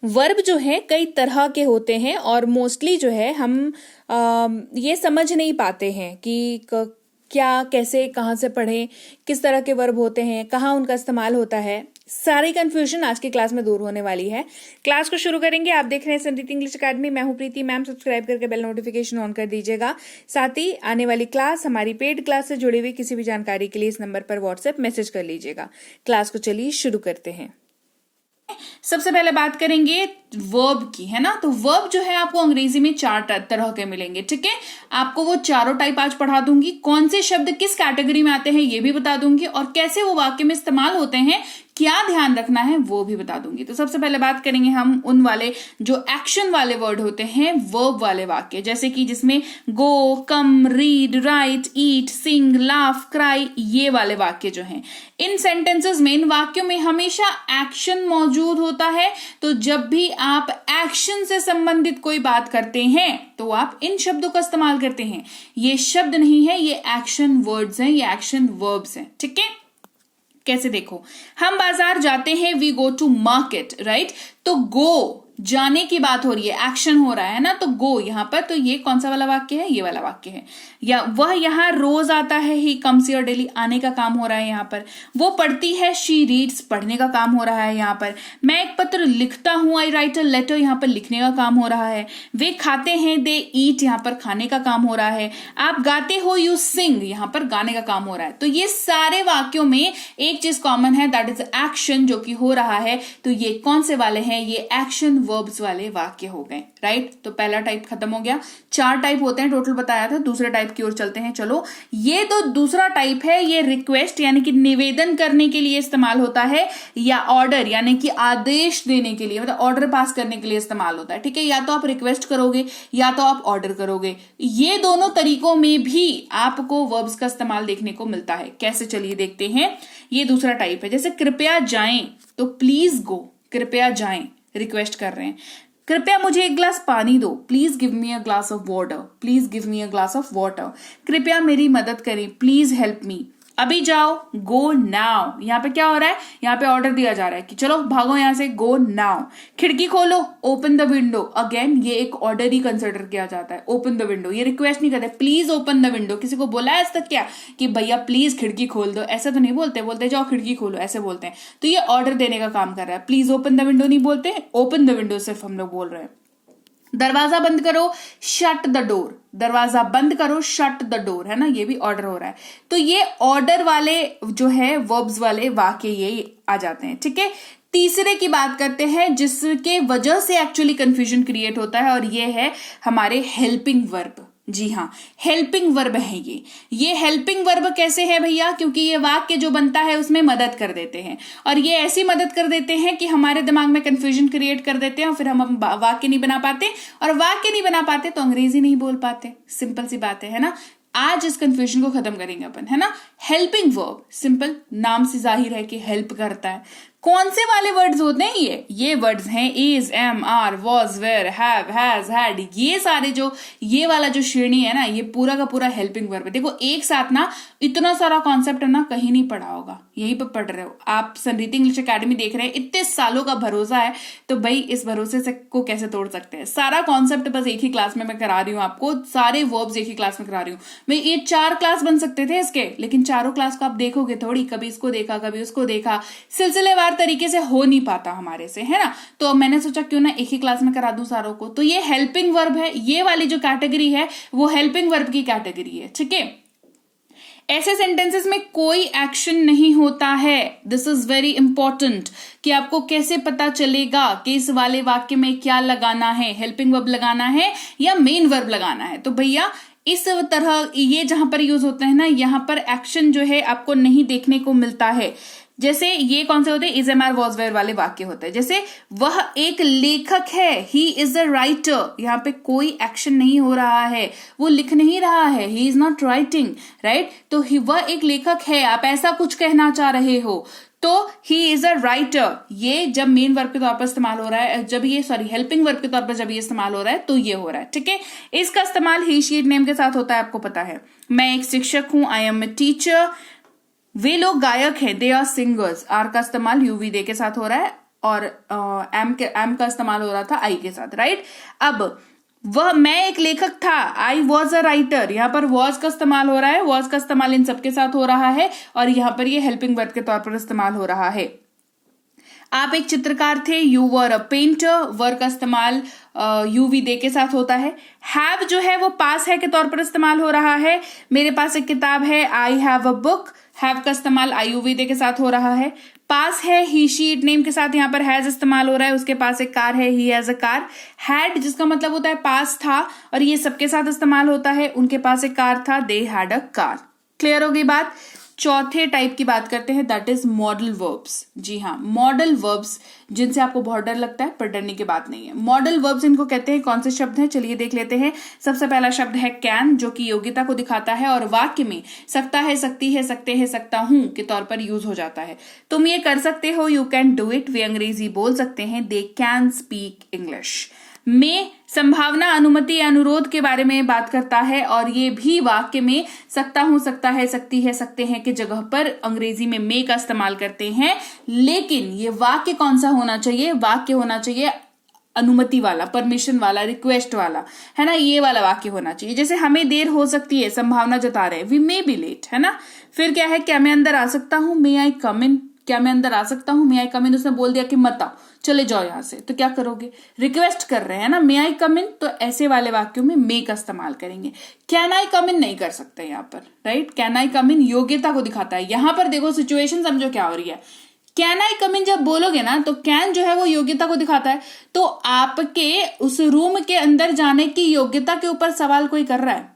Verb जो है कई तरह के होते हैं और मोस्टली जो है हम ये समझ नहीं पाते हैं कि क्या, कैसे, कहाँ से पढ़ें, किस तरह के वर्ब होते हैं, कहाँ उनका इस्तेमाल होता है। सारी कंफ्यूजन आज की क्लास में दूर होने वाली है। क्लास को शुरू करेंगे। आप देख रहे हैं समृद्धि इंग्लिश अकेडमी। मैं हूं प्रीति मैम। सब्सक्राइब करके बेल नोटिफिकेशन ऑन कर दीजिएगा। साथ ही आने वाली क्लास, हमारी पेड क्लास से जुड़ी हुई किसी भी जानकारी के लिए इस नंबर पर व्हाट्सएप मैसेज कर लीजिएगा। क्लास को चलिए शुरू करते हैं। सबसे पहले बात करेंगे वर्ब की, है ना। तो वर्ब जो है आपको अंग्रेजी में 4 तरह के मिलेंगे, ठीक है। आपको वो चारों टाइप आज पढ़ा दूंगी। कौन से शब्द किस कैटेगरी में आते हैं ये भी बता दूंगी, और कैसे वो वाक्य में इस्तेमाल होते हैं, क्या ध्यान रखना है वो भी बता दूंगी। तो सबसे पहले बात करेंगे हम उन वाले जो एक्शन वाले वर्ड होते हैं, वर्ब वाले वाक्य, जैसे कि जिसमें गो, कम, रीड, राइट, ईट, सिंग, लाफ, क्राई, ये वाले वाक्य जो हैं। इन सेंटेंसेस में, इन वाक्यों में हमेशा एक्शन मौजूद होता है। तो जब भी आप एक्शन से संबंधित कोई बात करते हैं तो आप इन शब्दों का इस्तेमाल करते हैं। ये शब्द नहीं है, ये एक्शन वर्ड्स हैं, ये एक्शन वर्ब्स हैं, ठीक है। कैसे देखो, हम बाजार जाते हैं, we go to market, right. तो गो, जाने की बात हो रही है, एक्शन हो रहा है ना, तो गो यहां पर, तो ये कौन सा वाला वाक्य है, ये वाला वाक्य है। या वह यहां रोज आता है, ही कम्स हियर डेली, आने का काम हो रहा है यहां पर। वो पढ़ती है, शी रीड्स, पढ़ने का काम हो रहा है यहां पर। मैं एक पत्र लिखता हूं, आई राइट अ लेटर, यहां पर लिखने का काम हो रहा है। वे खाते हैं, दे ईट, यहां पर खाने का काम हो रहा है। आप गाते हो, यू सिंग, यहां पर गाने का काम हो रहा है। तो ये सारे वाक्यों में एक चीज कॉमन है, दैट इज एक्शन जो कि हो रहा है। तो ये कौन से वाले हैं, ये एक्शन वर्ब्स वाले वाक्य हो गए, राइट। तो पहला टाइप खत्म हो गया। 4 टाइप होते हैं टोटल बताया था। दूसरे टाइप की ओर चलते हैं। चलो, ये तो दूसरा टाइप है। ये रिक्वेस्ट यानी कि निवेदन करने के लिए इस्तेमाल होता है, या ऑर्डर यानी कि आदेश देने के लिए, मतलब ऑर्डर पास करने के लिए इस्तेमाल होता है, ठीक है। या तो आप रिक्वेस्ट करोगे या तो आप ऑर्डर करोगे। ये दोनों तरीकों में भी आपको वर्ब्स का इस्तेमाल देखने को मिलता है। कैसे, चलिए देखते हैं। ये दूसरा टाइप है। जैसे कृपया जाएं, तो प्लीज गो, कृपया जाएं, रिक्वेस्ट कर रहे हैं। कृपया मुझे एक ग्लास पानी दो, please give me a glass of water, please give me a glass of water. कृपया मेरी मदद करें, प्लीज हेल्प मी। अभी जाओ, गो नाउ। यहाँ पे क्या हो रहा है, यहाँ पे ऑर्डर दिया जा रहा है कि चलो भागो यहां से, गो नाउ। खिड़की खोलो, ओपन द विंडो। अगेन ये एक ऑर्डर ही कंसिडर किया जाता है, ओपन द विंडो। ये रिक्वेस्ट नहीं करते, प्लीज ओपन द विंडो। किसी को बोला है आज तक क्या कि भैया प्लीज खिड़की खोल दो? ऐसा तो नहीं बोलते, बोलते जाओ खिड़की खोलो, ऐसे बोलते हैं। तो ये ऑर्डर देने का काम कर रहा है। प्लीज ओपन द विंडो नहीं बोलते, ओपन द विंडो सिर्फ हम लोग बोल रहे हैं। दरवाजा बंद करो, शट द डोर, दरवाजा बंद करो, शट द डोर, है ना। ये भी ऑर्डर हो रहा है। तो ये ऑर्डर वाले जो है वर्ब्स वाले वाक्य ये आ जाते हैं, ठीक है। तीसरे की बात करते हैं जिसके वजह से एक्चुअली कंफ्यूजन क्रिएट होता है, और ये है हमारे हेल्पिंग वर्ब। जी हाँ, हेल्पिंग वर्ब है ये हेल्पिंग वर्ब कैसे है भैया? क्योंकि ये वाक्य जो बनता है उसमें मदद कर देते हैं, और ये ऐसी मदद कर देते हैं कि हमारे दिमाग में कंफ्यूजन क्रिएट कर देते हैं, और फिर हम वाक्य नहीं बना पाते, और वाक्य नहीं बना पाते तो अंग्रेजी नहीं बोल पाते। सिंपल सी बात है ना। आज इस कंफ्यूजन को खत्म करेंगे अपन, है ना। हेल्पिंग वर्ब, सिंपल, नाम से जाहिर है कि हेल्प करता है। कौन से वाले वर्ड्स होते हैं ये वर्ड्स हैं is, am, are, was, were, have, has, had. ये सारे जो ये वाला जो श्रेणी है ना, ये पूरा का पूरा हेल्पिंग वर्ब है। देखो एक साथ ना इतना सारा कॉन्सेप्ट है ना, कहीं नहीं पढ़ा होगा, यहीं पर पढ़ रहे हो आप। समृद्धि इंग्लिश अकेडमी देख रहे हैं, इतने सालों का भरोसा है, तो भाई इस भरोसे से को कैसे तोड़ सकते हैं। सारा कॉन्सेप्ट बस एक ही क्लास में मैं करा रही हूँ आपको, सारे वर्ब्स एक ही क्लास में करा रही हूँ मैं। ये 4 क्लास बन सकते थे इसके, लेकिन चारों क्लास को आप देखोगे थोड़ी, कभी इसको देखा कभी उसको देखा, सिलसिलेवार तरीके से हो नहीं पाता हमारे से, है ना। तो मैंने सोचा क्यों ना एक ही क्लास में करा दूं सारों को। तो ये हेल्पिंग वर्ब है, ये वाली जो कैटेगरी है वो हेल्पिंग वर्ब की कैटेगरी है, ठीक है। ऐसे सेंटेंसेस में कोई एक्शन नहीं होता है। दिस इज वेरी इंपॉर्टेंट कि आपको कैसे पता चलेगा कि इस वाले वाक्य में क्या लगाना है, हेल्पिंग वर्ब लगाना है या मेन वर्ब लगाना है। तो भैया इस तरह ये जहां पर यूज होते हैं ना, यहां पर एक्शन जो है आपको नहीं देखने को मिलता है। जैसे ये कौन से होते हैं, is, am, are, was, were वाले वाक्य होते हैं। जैसे वह एक लेखक है, ही इज अ राइटर, यहाँ पे कोई एक्शन नहीं हो रहा है, वो लिख नहीं रहा है, he is not writing, right. तो वह एक लेखक है, आप ऐसा कुछ कहना चाह रहे हो, तो ही इज अ राइटर। ये जब मेन वर्ब के तौर पर इस्तेमाल हो रहा है, जब ये हेल्पिंग वर्ब के तौर पर जब ये इस्तेमाल हो रहा है तो ये हो रहा है, ठीक है। इसका इस्तेमाल ही, शी, इट नेम के साथ होता है, आपको पता है। मैं एक शिक्षक हूं, आई एम अ टीचर। वे लोग गायक हैं, दे आर सिंगर्स, आर का इस्तेमाल यूवी दे के साथ हो रहा है। और एम का इस्तेमाल हो रहा था आई के साथ, राइट। अब वह मैं एक लेखक था, आई वॉज अ राइटर, यहाँ पर वॉज का इस्तेमाल हो रहा है, वॉज का इस्तेमाल इन सबके साथ हो रहा है और यहाँ पर ये हेल्पिंग वर्ब के तौर पर इस्तेमाल हो रहा है। आप एक चित्रकार थे, यू वर अ पेंटर, वर का इस्तेमाल यू वी दे के साथ होता है। हैव जो है वो पास है के तौर पर इस्तेमाल हो रहा है, मेरे पास एक किताब है, I have a book, have का इस्तेमाल आई यू वी दे के साथ हो रहा है। पास है, ही शी इट नेम के साथ यहाँ पर हैज इस्तेमाल हो रहा है, उसके पास एक कार है, he has a car. Had जिसका मतलब होता है पास था और ये सबके साथ इस्तेमाल होता है, उनके पास एक कार था, they had a car. Clear हो गई बात। चौथे टाइप की बात करते हैं, दैट इज मॉडल वर्ब्स। जी हाँ, मॉडल वर्ब्स जिनसे आपको बहुत डर लगता है, पर डरने की बात नहीं है। मॉडल वर्ब्स इनको कहते हैं। कौन से शब्द हैं, चलिए देख लेते हैं। सबसे पहला शब्द है कैन, जो कि योग्यता को दिखाता है और वाक्य में सकता है, सकती है, सकते हैं, सकता हूं के तौर पर यूज हो जाता है। तुम ये कर सकते हो, यू कैन डू इट, वे अंग्रेजी बोल सकते हैं, दे कैन स्पीक इंग्लिश। में संभावना, अनुमति या अनुरोध के बारे में बात करता है और ये भी वाक्य में सकता हूं, सकता है, सकती है, सकते हैं के जगह पर अंग्रेजी में मे का इस्तेमाल करते हैं। लेकिन ये वाक्य कौन सा होना चाहिए, वाक्य होना चाहिए अनुमति वाला, परमिशन वाला, रिक्वेस्ट वाला, है ना, ये वाला वाक्य होना चाहिए। जैसे हमें देर हो सकती है, संभावना जता रहे हैं, वी मे बी लेट, है ना। फिर क्या है, क्या मैं अंदर आ सकता हूं, मे आई कम इन, क्या मैं अंदर आ सकता हूं, मे आई कम इन। उसने बोल दिया कि मत आओ, चले जाओ यहां से, तो क्या करोगे, रिक्वेस्ट कर रहे हैं ना, मे आई कम इन, तो ऐसे वाले वाक्यों में मे का इस्तेमाल करेंगे। कैन आई कम इन नहीं कर सकते यहाँ पर, राइट। कैन आई कम इन योग्यता को दिखाता है। यहां पर देखो सिचुएशन समझो क्या हो रही है। कैन आई कम इन जब बोलोगे ना, तो कैन जो है वो योग्यता को दिखाता है, तो आपके उस रूम के अंदर जाने की योग्यता के ऊपर सवाल कोई कर रहा है,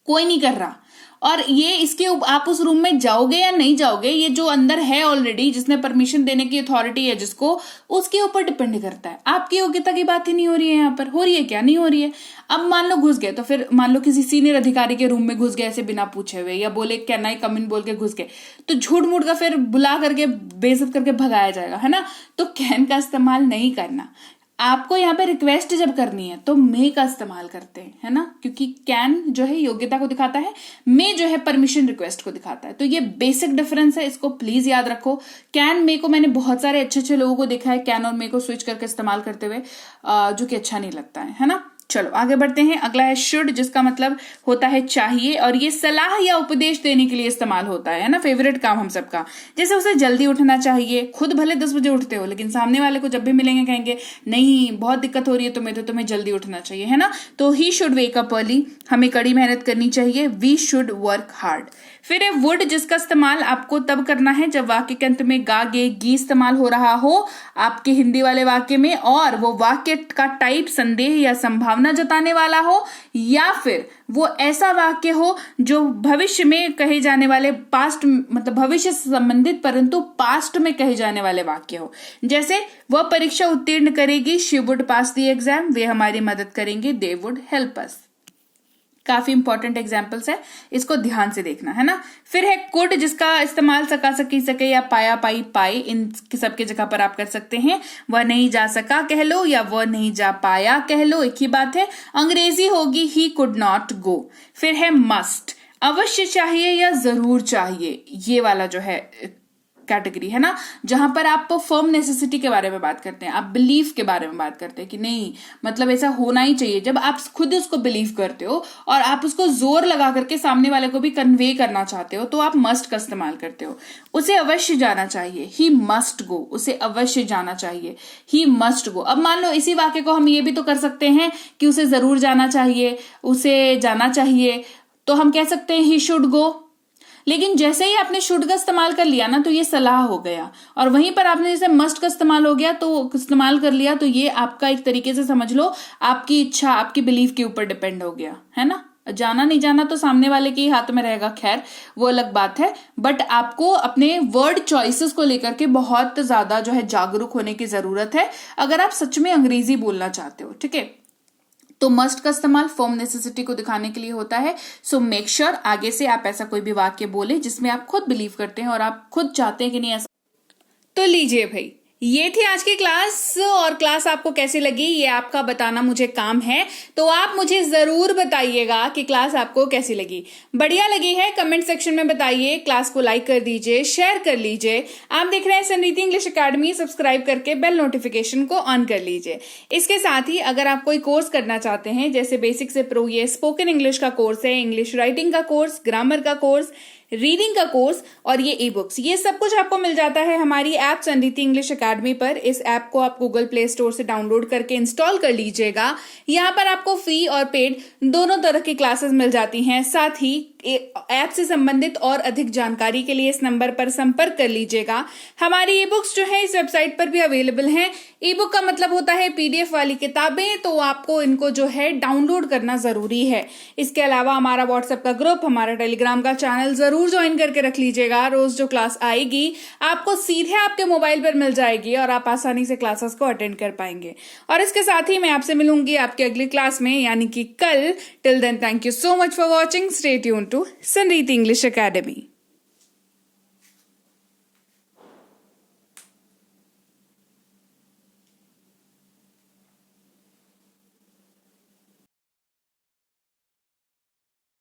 कोई नहीं कर रहा। और ये इसके आप उस रूम में जाओगे या नहीं जाओगे, ये जो अंदर है ऑलरेडी, जिसने परमिशन देने की अथॉरिटी है जिसको, उसके ऊपर डिपेंड करता है। आपकी योग्यता की बात ही नहीं हो रही है यहाँ पर, हो रही है क्या, नहीं हो रही है। अब मान लो घुस गए, तो फिर मान लो किसी सीनियर अधिकारी के रूम में घुस गए ऐसे बिना पूछे हुए, या बोले कैन आई कम इन बोल के घुस गए, तो झूठ मूठ का फिर बुला करके बेइज्जत करके भगाया जाएगा, है ना। तो कैन का इस्तेमाल नहीं करना। आपको यहाँ पे रिक्वेस्ट जब करनी है तो मे का इस्तेमाल करते हैं, है ना, क्योंकि कैन जो है योग्यता को दिखाता है, मे जो है परमिशन रिक्वेस्ट को दिखाता है। तो ये बेसिक डिफरेंस है, इसको प्लीज याद रखो। कैन मे को मैंने बहुत सारे अच्छे अच्छे लोगों को देखा है कैन और मे को स्विच करके इस्तेमाल करते हुए, जो कि अच्छा नहीं लगता है ना। चलो आगे बढ़ते हैं। अगला है शुड, जिसका मतलब होता है चाहिए, और ये सलाह या उपदेश देने के लिए इस्तेमाल होता है ना। फेवरेट काम हम सबका, जैसे उसे जल्दी उठना चाहिए। खुद भले 10 बजे उठते हो, लेकिन सामने वाले को जब भी मिलेंगे कहेंगे नहीं बहुत दिक्कत हो रही है तुम्हें, तो तुम्हें जल्दी उठना चाहिए, है ना। तो he should wake up early, हमें कड़ी मेहनत करनी चाहिए, वी शुड वर्क हार्ड। फिर है वुड, जिसका इस्तेमाल आपको तब करना है जब वाक्य के अंत में गा गे गी इस्तेमाल हो रहा हो आपके हिंदी वाले वाक्य में, और वो वाक्य का टाइप संदेह या संभावना जताने वाला हो, या फिर वो ऐसा वाक्य हो जो भविष्य में कहे जाने वाले, पास्ट मतलब भविष्य से संबंधित परंतु पास्ट में कहे जाने वाले वाक्य हो। जैसे वह परीक्षा उत्तीर्ण करेगी, she would pass the exam, वे हमारी मदद करेंगे, दे वुड हेल्प अस। काफी इंपॉर्टेंट एग्जाम्पल्स है, इसको ध्यान से देखना, है ना। फिर है कुड, जिसका इस्तेमाल सका, सकी, सके या पाया, पाई, पाए, इन सबके जगह पर आप कर सकते हैं। वह नहीं जा सका कह लो, या वह नहीं जा पाया कह लो, एक ही बात है। अंग्रेजी होगी ही कुड नॉट गो। फिर है मस्ट, अवश्य चाहिए या जरूर चाहिए, ये वाला जो है कैटेगरी, है ना, जहां पर आप फर्म नेसेसिटी के बारे में बात करते हैं, आप बिलीफ के बारे में बात करते हैं कि नहीं मतलब ऐसा होना ही चाहिए। जब आप खुद उसको बिलीव करते हो और आप उसको जोर लगा करके सामने वाले को भी कन्वे करना चाहते हो, तो आप मस्ट का इस्तेमाल करते हो। उसे अवश्य जाना चाहिए, ही मस्ट गो, उसे अवश्य जाना चाहिए, ही मस्ट गो। अब मान लो इसी वाक्य को हम ये भी तो कर सकते हैं कि उसे जरूर जाना चाहिए, उसे जाना चाहिए, तो हम कह सकते हैं ही शुड गो। लेकिन जैसे ही आपने शुड का इस्तेमाल कर लिया ना, तो ये सलाह हो गया, और वहीं पर आपने जैसे मस्ट का इस्तेमाल हो गया तो इस्तेमाल कर लिया, तो ये आपका एक तरीके से समझ लो आपकी इच्छा, आपकी बिलीफ के ऊपर डिपेंड हो गया, है ना। जाना नहीं जाना तो सामने वाले के ही हाथ में रहेगा, खैर वो अलग बात है। बट आपको अपने वर्ड चॉइसेस को लेकर के बहुत ज्यादा जो है जागरूक होने की जरूरत है, अगर आप सच में अंग्रेजी बोलना चाहते हो, ठीक है। तो मस्ट का इस्तेमाल फर्म नेसेसिटी को दिखाने के लिए होता है। सो मेक श्योर आगे से आप ऐसा कोई भी वाक्य बोले जिसमें आप खुद बिलीव करते हैं और आप खुद चाहते हैं कि नहीं ऐसा। तो लीजिए भाई, ये थी आज की क्लास, और क्लास आपको कैसी लगी ये आपका बताना मुझे काम है, तो आप मुझे जरूर बताइएगा कि क्लास आपको कैसी लगी। बढ़िया लगी है कमेंट सेक्शन में बताइए, क्लास को लाइक कर दीजिए, शेयर कर लीजिए। आप देख रहे हैं समृद्धि इंग्लिश एकेडमी, सब्सक्राइब करके बेल नोटिफिकेशन को ऑन कर लीजिए। इसके साथ ही अगर आप कोई कोर्स करना चाहते हैं, जैसे बेसिक से प्रो, ये स्पोकन इंग्लिश का कोर्स है, इंग्लिश राइटिंग का कोर्स, ग्रामर का कोर्स, रीडिंग का कोर्स और ये ई बुक्स, ये सब कुछ आपको मिल जाता है हमारी ऐप समृद्धि इंग्लिश एकेडमी पर। इस ऐप को आप गूगल प्ले स्टोर से डाउनलोड करके इंस्टॉल कर लीजिएगा। यहाँ पर आपको फ्री और पेड दोनों तरह की क्लासेस मिल जाती हैं। साथ ही ऐप से संबंधित और अधिक जानकारी के लिए इस नंबर पर संपर्क कर लीजिएगा। हमारी ई बुक्स जो है इस वेबसाइट पर भी अवेलेबल हैं। ई बुक का मतलब होता है पीडीएफ वाली किताबें, तो आपको इनको जो है डाउनलोड करना जरूरी है। इसके अलावा हमारा व्हाट्सएप का ग्रुप, हमारा टेलीग्राम का चैनल जरूर ज्वाइन करके रख लीजिएगा। रोज जो क्लास आएगी आपको सीधे आपके मोबाइल पर मिल जाएगी और आप आसानी से क्लासेस को अटेंड कर पाएंगे। और इसके साथ ही मैं आपसे मिलूंगी आपकी अगली क्लास में, यानी कि कल। Till then, thank you so much for watching. Stay tune to Samriddhi English academy.